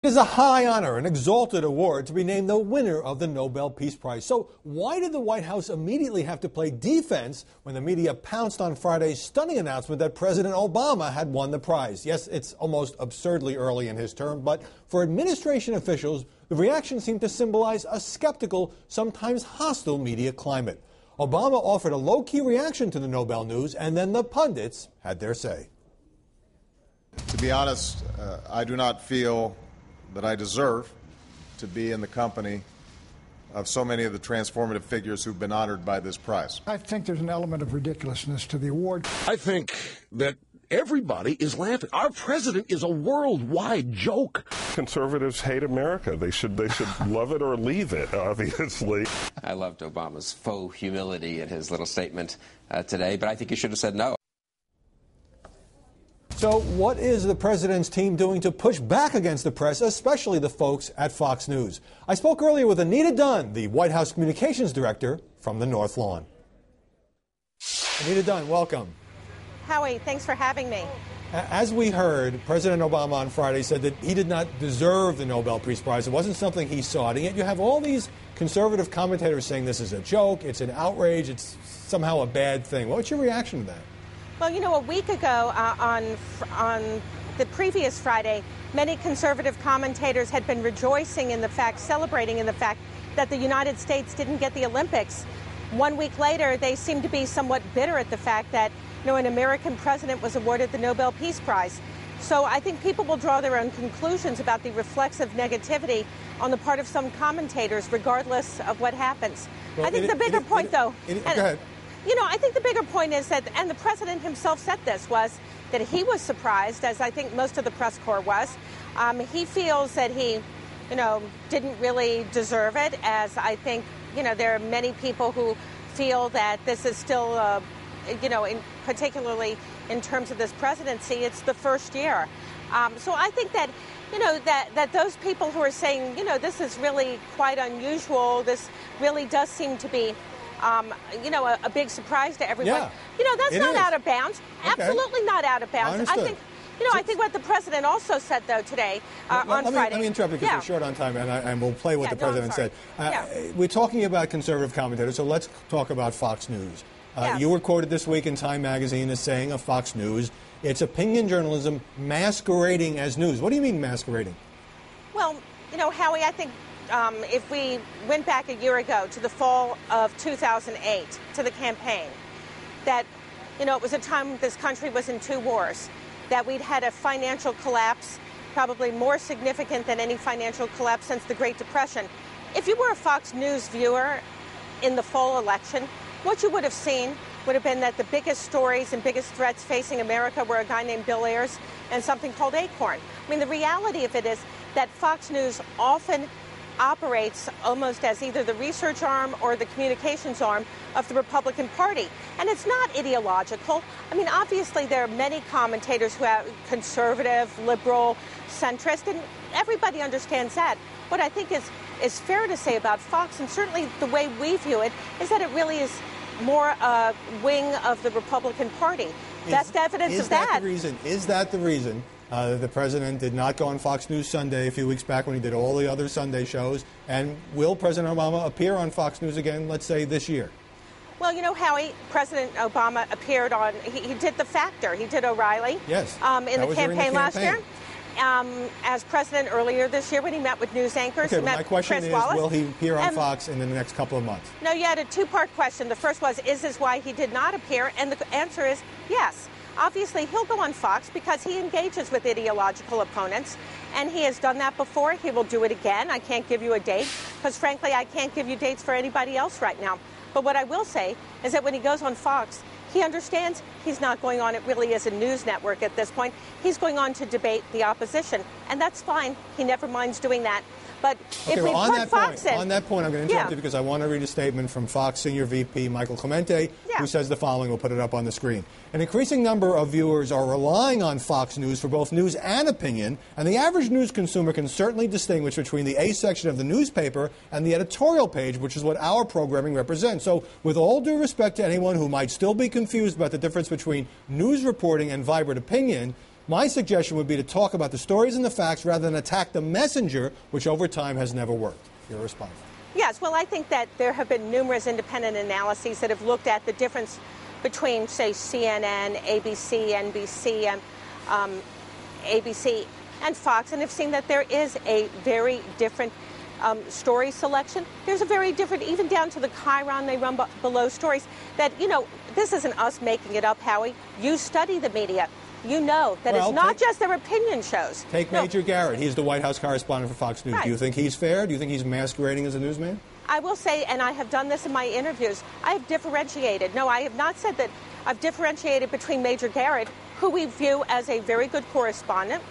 It is a high honor, an exalted award to be named the winner of the Nobel Peace Prize. So why did the White House immediately have to play defense when the media pounced on Friday's stunning announcement that President Obama had won the prize? Yes, it's almost absurdly early in his term, but for administration officials, the reaction seemed to symbolize a skeptical, sometimes hostile media climate. Obama offered a low-key reaction to the Nobel news, and then the pundits had their say. To be honest, I do not feel that I deserve to be in the company of so many of the transformative figures who've been honored by this prize. I think there's an element of ridiculousness to the award. I think that everybody is laughing. Our president is a worldwide joke. Conservatives hate America. They should love it or leave it, obviously. I loved Obama's faux humility in his little statement today, but I think he should have said no. So what is the president's team doing to push back against the press, especially the folks at Fox News? I spoke earlier with Anita Dunn, the White House communications director from the North Lawn. Anita Dunn, welcome. Howie, thanks for having me. As we heard, President Obama on Friday said that he did not deserve the Nobel Peace Prize. It wasn't something he sought. And yet you have all these conservative commentators saying this is a joke, it's an outrage, it's somehow a bad thing. What's your reaction to that? Well, you know, a week ago on the previous Friday, many conservative commentators had been rejoicing in the fact, celebrating in the fact that the United States didn't get the Olympics. 1 week later, they seem to be somewhat bitter at the fact that, you know, an American president was awarded the Nobel Peace Prize. So I think people will draw their own conclusions about the reflexive negativity on the part of some commentators, regardless of what happens. Well, I think the bigger point, though. Go ahead. You know, I think the bigger point is that, and the president himself said this, was that he was surprised, as I think most of the press corps was. He feels that he, you know, didn't really deserve it, as I think, you know, there are many people who feel that this is still, you know, particularly in terms of this presidency, it's the first year. So I think that, you know, that those people who are saying, you know, this is really quite unusual, this really does seem to be you know, a big surprise to everyone. Yeah, you know, that's not out of bounds. Okay. Absolutely not out of bounds. I think, you know, I think what the president also said, though, today on Friday. Let me interrupt because we're short on time, and we'll play what the president said. We're talking about conservative commentators, so let's talk about Fox News. You were quoted this week in Time magazine as saying of Fox News, it's opinion journalism masquerading as news. What do you mean masquerading? Well, you know, Howie, I think if we went back a year ago to the fall of 2008, to the campaign, that, you know, it was a time this country was in two wars, that we'd had a financial collapse, probably more significant than any financial collapse since the Great Depression. If you were a Fox News viewer in the fall election, what you would have seen would have been that the biggest stories and biggest threats facing America were a guy named Bill Ayers and something called Acorn. I mean, the reality of it is that Fox News often operates almost as either the research arm or the communications arm of the Republican Party. And it's not ideological. I mean, obviously, there are many commentators who are conservative, liberal, centrist, and everybody understands that. What I think is fair to say about Fox, and certainly the way we view it, is that it really is more a wing of the Republican Party. Best evidence of that. Is that the reason the president did not go on Fox News Sunday a few weeks back when he did all the other Sunday shows? And will President Obama appear on Fox News again, let's say, this year? Well, you know, Howie, President Obama appeared on, he did The Factor. He did O'Reilly in the campaign last year. As president earlier this year when he met with news anchors. Okay, my question is, will he appear on Fox in the next couple of months? No, you had a two-part question. The first was, is this why he did not appear? And the answer is yes. Obviously, he'll go on Fox because he engages with ideological opponents, and he has done that before. He will do it again. I can't give you a date because, frankly, I can't give you dates for anybody else right now. But what I will say is that when he goes on Fox, he understands he's not going on it really as a news network at this point. He's going on to debate the opposition, and that's fine. He never minds doing that. But if we put Fox in... On that point, I'm going to interrupt you because I want to read a statement from Fox Senior VP Michael Clemente, who says the following. We'll put it up on the screen. An increasing number of viewers are relying on Fox News for both news and opinion, and the average news consumer can certainly distinguish between the A section of the newspaper and the editorial page, which is what our programming represents. So with all due respect to anyone who might still be confused about the difference between news reporting and vibrant opinion, My suggestion would be to talk about the stories and the facts rather than attack the messenger, which over time has never worked. Your response? Yes, well, I think that there have been numerous independent analyses that have looked at the difference between, say, CNN, ABC, NBC, and ABC, and Fox, and have seen that there is a very different story selection. There's a very different, even down to the chyron they run below stories, that, this isn't us making it up, Howie. You study the media. You know that it's not just their opinion shows. Take Major Garrett. He's the White House correspondent for Fox News. Right. Do you think he's fair? Do you think he's masquerading as a newsman? I will say, and I have done this in my interviews, I have differentiated. No, I have not said that. I've differentiated between Major Garrett, who we view as a very good correspondent,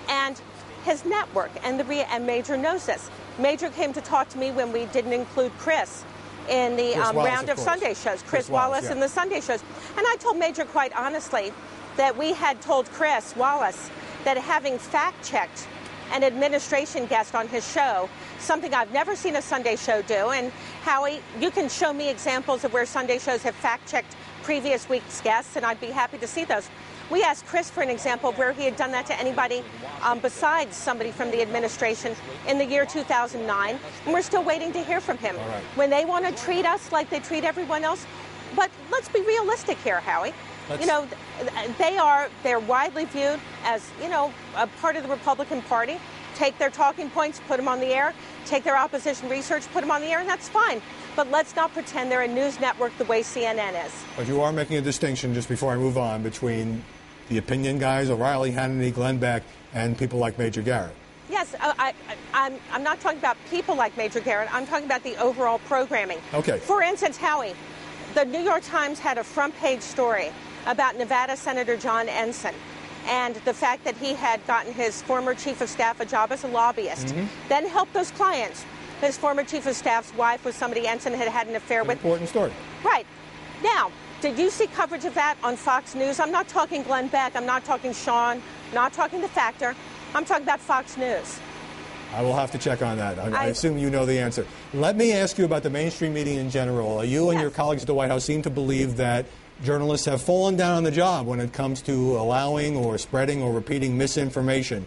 and his network, and Major knows this. Major came to talk to me when we didn't include Chris in the round of Sunday shows. Chris Wallace in the Sunday shows. And I told Major quite honestly that we had told Chris Wallace that having fact-checked an administration guest on his show, something I've never seen a Sunday show do, and Howie, you can show me examples of where Sunday shows have fact-checked previous week's guests, and I'd be happy to see those. We asked Chris for an example of where he had done that to anybody besides somebody from the administration in the year 2009, and we're still waiting to hear from him. Right. When they want to treat us like they treat everyone else, but let's be realistic here, Howie. They're widely viewed as, a part of the Republican Party. Take their talking points, put them on the air. Take their opposition research, put them on the air, and that's fine. But let's not pretend they're a news network the way CNN is. But you are making a distinction, just before I move on, between the opinion guys, O'Reilly, Hannity, Glenn Beck, and people like Major Garrett. Yes, I'm not talking about people like Major Garrett. I'm talking about the overall programming. Okay. For instance, Howie, the New York Times had a front-page story about Nevada Senator John Ensign and the fact that he had gotten his former chief of staff a job as a lobbyist, then helped those clients. His former chief of staff's wife was somebody Ensign had had an affair with. Important story. Right. Now, did you see coverage of that on Fox News? I'm not talking Glenn Beck. I'm not talking Sean. Not talking The Factor. I'm talking about Fox News. I will have to check on that. I assume you know the answer. Let me ask you about the mainstream media in general. You and your colleagues at the White House seem to believe that journalists have fallen down on the job when it comes to allowing or spreading or repeating misinformation.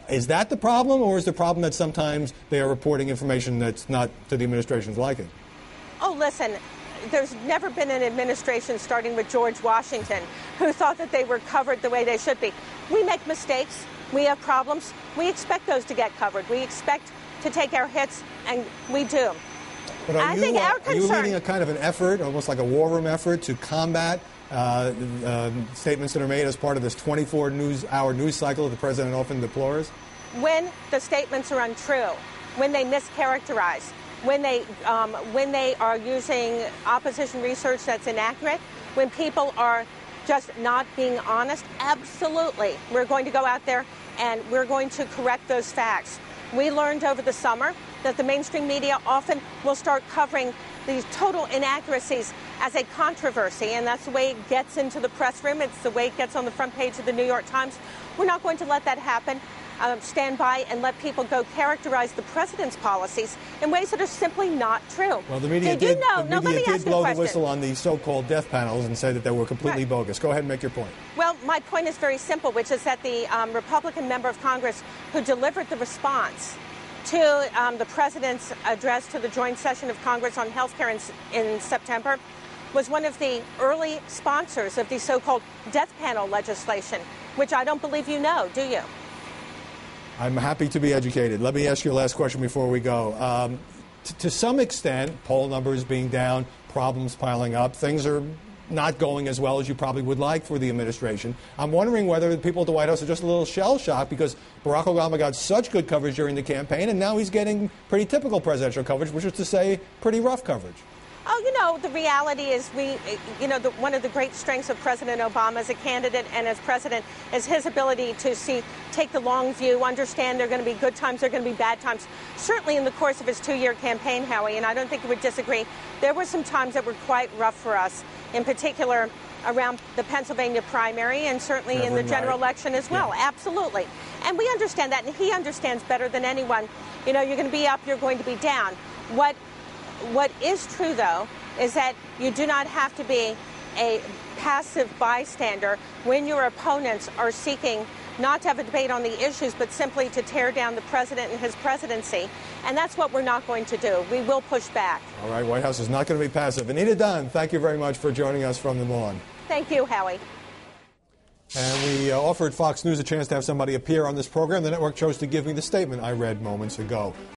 Is that the problem, or is the problem that sometimes they are reporting information that's not to the administration's liking? Oh, listen, there's never been an administration, starting with George Washington, who thought that they were covered the way they should be. We make mistakes. We have problems. We expect those to get covered. We expect to take our hits, and we do. But are you leading a kind of an effort, almost like a war room effort, to combat statements that are made as part of this 24-hour news cycle that the president often deplores? When the statements are untrue, when they mischaracterize, when they are using opposition research that's inaccurate, when people are just not being honest, absolutely, we're going to go out there and we're going to correct those facts. We learned over the summer that the mainstream media often will start covering these total inaccuracies as a controversy, and that's the way it gets into the press room. It's the way it gets on the front page of the New York Times. We're not going to let that happen. Stand by and let people go characterize the president's policies in ways that are simply not true. Well, the media did blow the whistle on the so-called death panels and say that they were completely bogus. Go ahead and make your point. Well, my point is very simple, which is that the Republican member of Congress who delivered the response to the president's address to the joint session of Congress on health care in September was one of the early sponsors of the so-called death panel legislation, which I don't believe you know, do you? I'm happy to be educated. Let me ask you a last question before we go. To some extent, poll numbers being down, problems piling up, things are not going as well as you probably would like for the administration. I'm wondering whether the people at the White House are just a little shell-shocked because Barack Obama got such good coverage during the campaign, and now he's getting pretty typical presidential coverage, which is to say pretty rough coverage. Oh, the reality is one of the great strengths of President Obama as a candidate and as president is his ability to take the long view, understand there are going to be good times, there are going to be bad times. Certainly in the course of his 2-year campaign, Howie, and I don't think you would disagree, there were some times that were quite rough for us, in particular around the Pennsylvania primary and certainly in the general election as well. Yeah. Absolutely. And we understand that, and he understands better than anyone. You're going to be up, you're going to be down. What is true, though, is that you do not have to be a passive bystander when your opponents are seeking not to have a debate on the issues, but simply to tear down the president and his presidency. And that's what we're not going to do. We will push back. All right, White House is not going to be passive. Anita Dunn, thank you very much for joining us from the lawn. Thank you, Howie. And we offered Fox News a chance to have somebody appear on this program. The network chose to give me the statement I read moments ago.